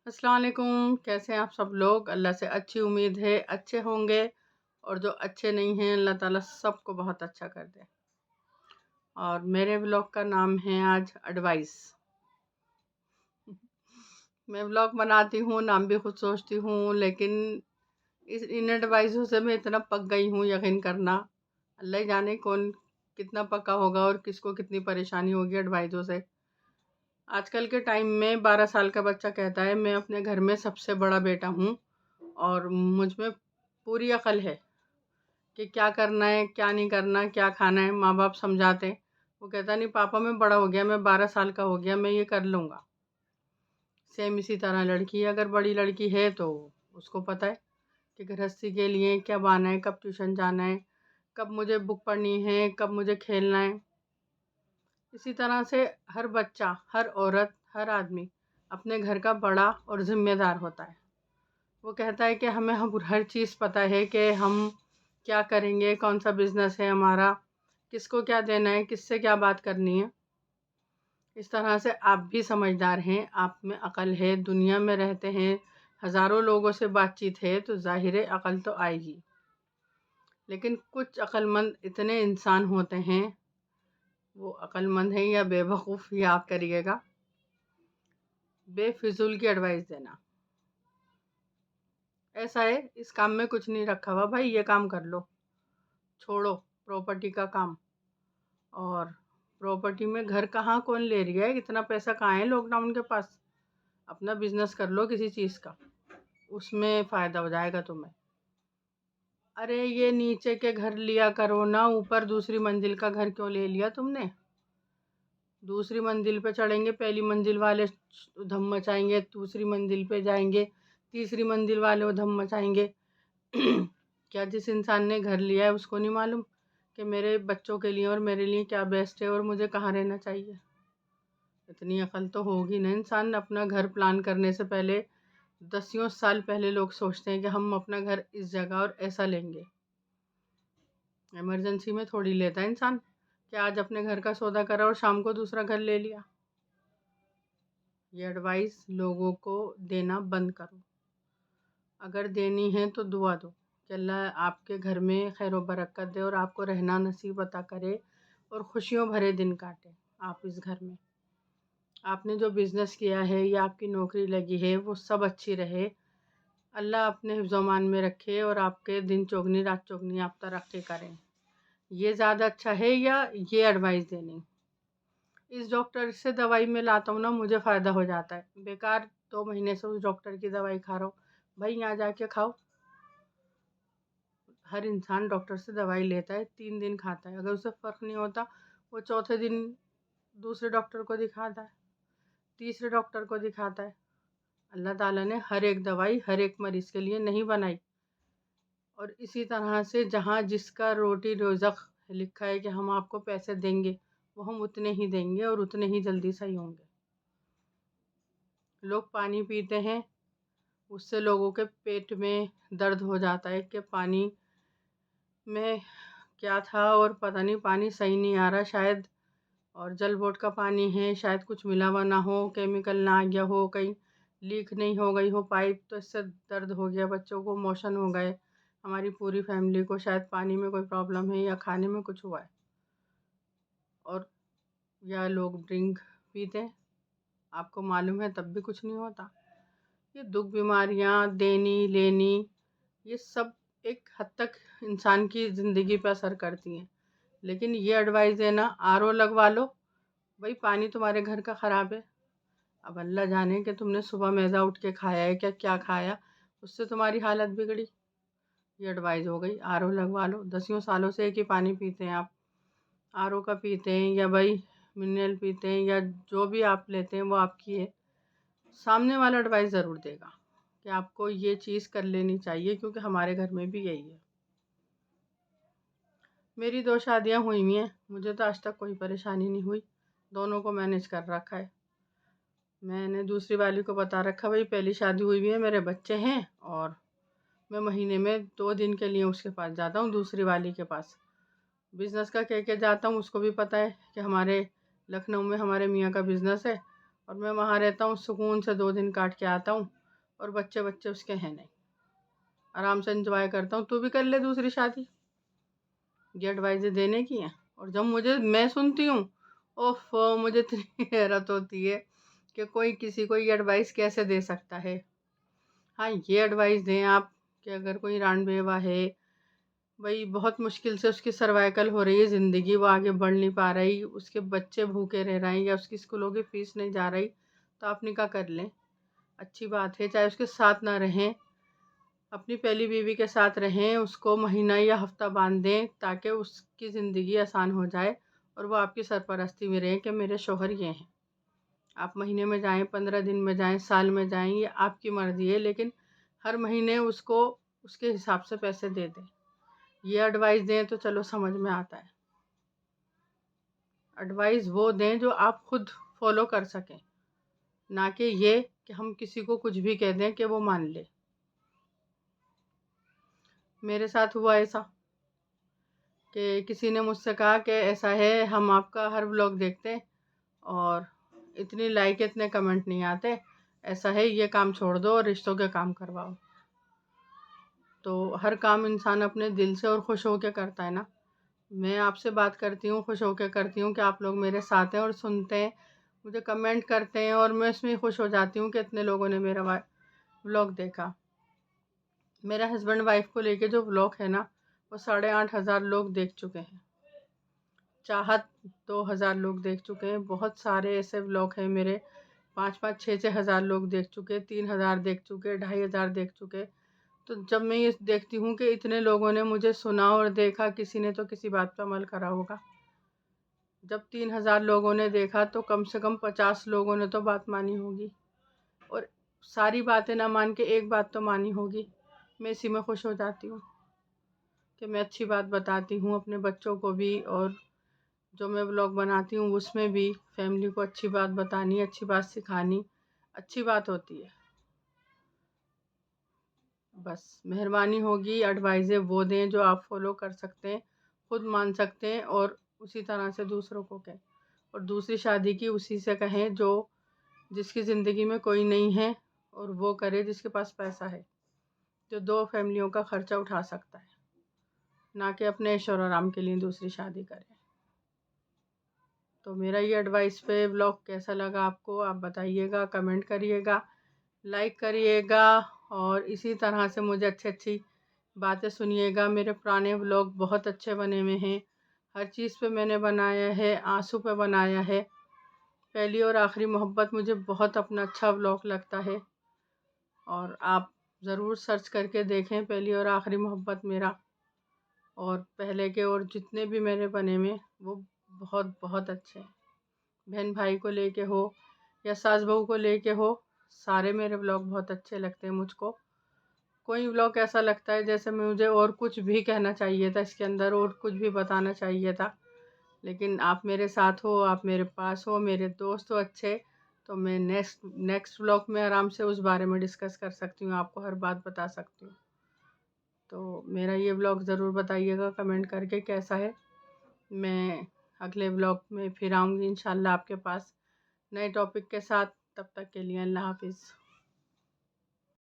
अस्सलाम वालेकुम। कैसे हैं आप सब लोग? अल्लाह से अच्छी उम्मीद है अच्छे होंगे, और जो अच्छे नहीं हैं अल्लाह ताला सबको बहुत अच्छा कर दे। और मेरे व्लॉग का नाम है आज एडवाइस। मैं व्लॉग बनाती हूँ, नाम भी खुद सोचती हूँ, लेकिन इन एडवाइसों से मैं इतना पक गई हूँ, यकीन करना। अल्लाह ही जाने कौन कितना पका होगा और किसको कितनी परेशानी होगी एडवाइसों से। आजकल के टाइम में 12 साल का बच्चा कहता है मैं अपने घर में सबसे बड़ा बेटा हूँ और मुझ में पूरी अकल है कि क्या करना है क्या नहीं करना, क्या खाना है। माँ बाप समझाते, वो कहता नहीं पापा मैं बड़ा हो गया, मैं 12 साल का हो गया, मैं ये कर लूँगा। सेम इसी तरह लड़की, अगर बड़ी लड़की है तो उसको पता है कि गृहस्थी के लिए क्या बहाना है, कब ट्यूशन जाना है, कब मुझे बुक पढ़नी है, कब मुझे खेलना है। इसी तरह से हर बच्चा, हर औरत, हर आदमी अपने घर का बड़ा और ज़िम्मेदार होता है। वो कहता है कि हमें हर चीज़ पता है कि हम क्या करेंगे, कौन सा बिज़नेस है हमारा, किसको क्या देना है, किससे क्या बात करनी है। इस तरह से आप भी समझदार हैं, आप में अकल है, दुनिया में रहते हैं, हज़ारों लोगों से बातचीत है, तो ज़ाहिर है अकल तो आएगी। लेकिन कुछ अक्लमंद इतने इंसान होते हैं, वो अक्लमंद हैं या बेवकूफ़, ये आप करिएगा। बेफिजूल की एडवाइस देना, ऐसा है इस काम में कुछ नहीं रखा हुआ भाई, ये काम कर लो, छोड़ो प्रॉपर्टी का काम। और प्रॉपर्टी में घर कहाँ कौन ले रही है, इतना पैसा कहाँ है लॉकडाउन के पास। अपना बिजनेस कर लो किसी चीज़ का, उसमें फ़ायदा हो जाएगा तुम्हें। अरे ये नीचे के घर लिया करो ना, ऊपर दूसरी मंजिल का घर क्यों ले लिया तुमने? दूसरी मंजिल पे चढ़ेंगे, पहली मंजिल वाले धम मचाएंगे, दूसरी मंजिल पे जाएंगे, तीसरी मंजिल वाले वो धम मचाएंगे। क्या जिस इंसान ने घर लिया है उसको नहीं मालूम कि मेरे बच्चों के लिए और मेरे लिए क्या बेस्ट है और मुझे कहाँ रहना चाहिए? इतनी अकल तो होगी ना इंसान। अपना घर प्लान करने से पहले दसियों साल पहले लोग सोचते हैं कि हम अपना घर इस जगह और ऐसा लेंगे। इमरजेंसी में थोड़ी लेता है इंसान कि आज अपने घर का सौदा करा और शाम को दूसरा घर ले लिया। ये एडवाइस लोगों को देना बंद करो। अगर देनी है तो दुआ दो कि अल्लाह आपके घर में खैर व बरकत दे और आपको रहना नसीब अता करे और खुशियों भरे दिन काटे आप इस घर में। आपने जो बिज़नेस किया है या आपकी नौकरी लगी है वो सब अच्छी रहे, अल्लाह अपने हिफ्ज़-ओ-मान में रखे और आपके दिन चौगनी रात चौगनी आप तरक्की करें। ये ज़्यादा अच्छा है या ये एडवाइस देनी? इस डॉक्टर से दवाई मैं लाता हूँ ना, मुझे फ़ायदा हो जाता है, बेकार 2 महीने से उस डॉक्टर की दवाई खा रहा हूँ। भाई यहाँ जाके खाओ। हर इंसान डॉक्टर से दवाई लेता है, 3 दिन खाता है, अगर उसे फ़र्क नहीं होता वो चौथे दिन दूसरे डॉक्टर को दिखाता है, तीसरे डॉक्टर को दिखाता है। अल्लाह ताला ने हर एक दवाई हर एक मरीज़ के लिए नहीं बनाई। और इसी तरह से जहाँ जिसका रोटी रोज़क लिखा है कि हम आपको पैसे देंगे, वो हम उतने ही देंगे और उतने ही जल्दी सही होंगे। लोग पानी पीते हैं, उससे लोगों के पेट में दर्द हो जाता है कि पानी में क्या था और पता नहीं, पानी सही नहीं आ रहा शायद, और जल बोर्ड का पानी है, शायद कुछ मिला हुआ ना हो, केमिकल ना आ गया हो, कहीं लीक नहीं हो गई हो पाइप, तो इससे दर्द हो गया, बच्चों को मोशन हो गए, हमारी पूरी फैमिली को शायद पानी में कोई प्रॉब्लम है या खाने में कुछ हुआ है। और या लोग ड्रिंक पीते हैं, आपको मालूम है तब भी कुछ नहीं होता। ये दुख बीमारियाँ देनी लेनी, ये सब एक हद तक इंसान की ज़िंदगी पर असर करती हैं। लेकिन ये एडवाइस देना आरओ लगवा लो, भाई पानी तुम्हारे घर का ख़राब है, अब अल्लाह जाने कि तुमने सुबह मैदा उठ के खाया है क्या क्या खाया, उससे तुम्हारी हालत बिगड़ी। ये एडवाइस हो गई, आरओ लगवा लो। दसियों सालों से एक ही पानी पीते हैं आप, आरओ का पीते हैं या भाई मिनरल पीते हैं या जो भी आप लेते हैं वो आपकी है। सामने वाला एडवाइस ज़रूर देगा कि आपको ये चीज़ कर लेनी चाहिए, क्योंकि हमारे घर में भी यही है। मेरी 2 शादियाँ हुई हुई हैं, मुझे तो आज तक कोई परेशानी नहीं हुई, दोनों को मैनेज कर रखा है। मैंने दूसरी वाली को बता रखा भाई पहली शादी हुई हुई है, मेरे बच्चे हैं और मैं महीने में 2 दिन के लिए उसके पास जाता हूँ, दूसरी वाली के पास। बिज़नेस का कह के जाता हूँ, उसको भी पता है कि हमारे लखनऊ में हमारे मियाँ का बिज़नेस है और मैं वहाँ रहता हूँ, सुकून से 2 दिन काट के आता हूँ, और बच्चे बच्चे उसके हैं नहीं, आराम से एंजॉय करता हूँ। तू भी कर ले दूसरी शादी, ये एडवाइस देने की है। और जब मैं सुनती हूँ, ओफ, मुझे इतनी हैरत होती है कि कोई किसी को ये एडवाइस कैसे दे सकता है। हाँ, ये एडवाइस दें आप कि अगर कोई रानबेवा है, भाई बहुत मुश्किल से उसकी सर्वाइकल हो रही है ज़िंदगी, वो आगे बढ़ नहीं पा रही, उसके बच्चे भूखे रह रहे हैं या उसकी स्कूलों की फ़ीस नहीं जा रही, तो आप निकाह कर लें, अच्छी बात है। चाहे उसके साथ ना रहें, अपनी पहली बीवी के साथ रहें, उसको महीना या हफ्ता बांध दें ताकि उसकी ज़िंदगी आसान हो जाए और वो आपकी सरपरस्ती में रहें कि मेरे शौहर ये हैं। आप महीने में जाएँ, 15 दिन में जाएँ, साल में जाएँ, ये आपकी मर्ज़ी है, लेकिन हर महीने उसको उसके हिसाब से पैसे दे दें। ये एडवाइस दें तो चलो समझ में आता है। एडवाइस वो दें जो आप खुद फॉलो कर सकें, ना कि ये कि हम किसी को कुछ भी कह दें कि वो मान ले। मेरे साथ हुआ ऐसा कि किसी ने मुझसे कहा कि ऐसा है, हम आपका हर व्लॉग देखते हैं और इतनी लाइक इतने कमेंट नहीं आते, ऐसा है ये काम छोड़ दो और रिश्तों के काम करवाओ। तो हर काम इंसान अपने दिल से और खुश होकर करता है ना। मैं आपसे बात करती हूँ, खुश होकर करती हूँ कि आप लोग मेरे साथ हैं और सुनते हैं, मुझे कमेंट करते हैं, और मैं इसमें खुश हो जाती हूँ कि इतने लोगों ने मेरा व्लॉग देखा। मेरे हस्बैंड वाइफ को लेके जो व्लॉग है ना, वो 8,500 लोग देख चुके हैं। चाहत 2,000 लोग देख चुके हैं। बहुत सारे ऐसे व्लॉग हैं मेरे, 5-5, 6-6 हज़ार लोग देख चुके, 3,000 देख चुके, 2,500 देख चुके। तो जब मैं ये देखती हूँ कि इतने लोगों ने मुझे सुना और देखा, किसी ने तो किसी बात पर अमल करा होगा। जब 3,000 लोगों ने देखा तो कम से कम 50 लोगों ने तो बात मानी होगी, और सारी बातें ना मान के एक बात तो मानी होगी। मैं इसी में खुश हो जाती हूँ कि मैं अच्छी बात बताती हूँ अपने बच्चों को भी, और जो मैं ब्लॉग बनाती हूँ उसमें भी फैमिली को अच्छी बात बतानी, अच्छी बात सिखानी, अच्छी बात होती है। बस मेहरबानी होगी, एडवाइज़ें वो दें जो आप फॉलो कर सकते हैं, खुद मान सकते हैं, और उसी तरह से दूसरों को कहें। और दूसरी शादी की उसी से कहें जो जिसकी ज़िंदगी में कोई नहीं है, और वो करे जिसके पास पैसा है, जो 2 फैमिलियों का खर्चा उठा सकता है, ना कि अपने ऐश और आराम के लिए दूसरी शादी करे। तो मेरा ये एडवाइस पे ब्लॉग कैसा लगा आपको, आप बताइएगा, कमेंट करिएगा, लाइक करिएगा, और इसी तरह से मुझे अच्छी बातें सुनिएगा। मेरे पुराने व्लॉग बहुत अच्छे बने हुए हैं, हर चीज़ पे मैंने बनाया है, आंसू पे बनाया है। पहली और आखिरी मोहब्बत मुझे बहुत अपना अच्छा व्लॉग लगता है, और आप ज़रूर सर्च करके देखें पहली और आखिरी मोहब्बत मेरा। और पहले के और जितने भी मेरे बने में वो बहुत बहुत अच्छे हैं। बहन भाई को लेके हो या सास बहू को लेके हो, सारे मेरे व्लॉग बहुत अच्छे लगते हैं मुझको। कोई व्लॉग ऐसा लगता है जैसे मुझे और कुछ भी कहना चाहिए था इसके अंदर, और कुछ भी बताना चाहिए था, लेकिन आप मेरे साथ हो, आप मेरे पास हो, मेरे दोस्त हो अच्छे, तो मैं नेक्स्ट व्लॉग में आराम से उस बारे में डिस्कस कर सकती हूँ, आपको हर बात बता सकती हूँ। तो मेरा ये व्लॉग ज़रूर बताइएगा कमेंट करके कैसा है। मैं अगले व्लॉग में फिर आऊँगी इंशाल्लाह आपके पास नए टॉपिक के साथ। तब तक के लिए अल्लाह हाफ़िज़।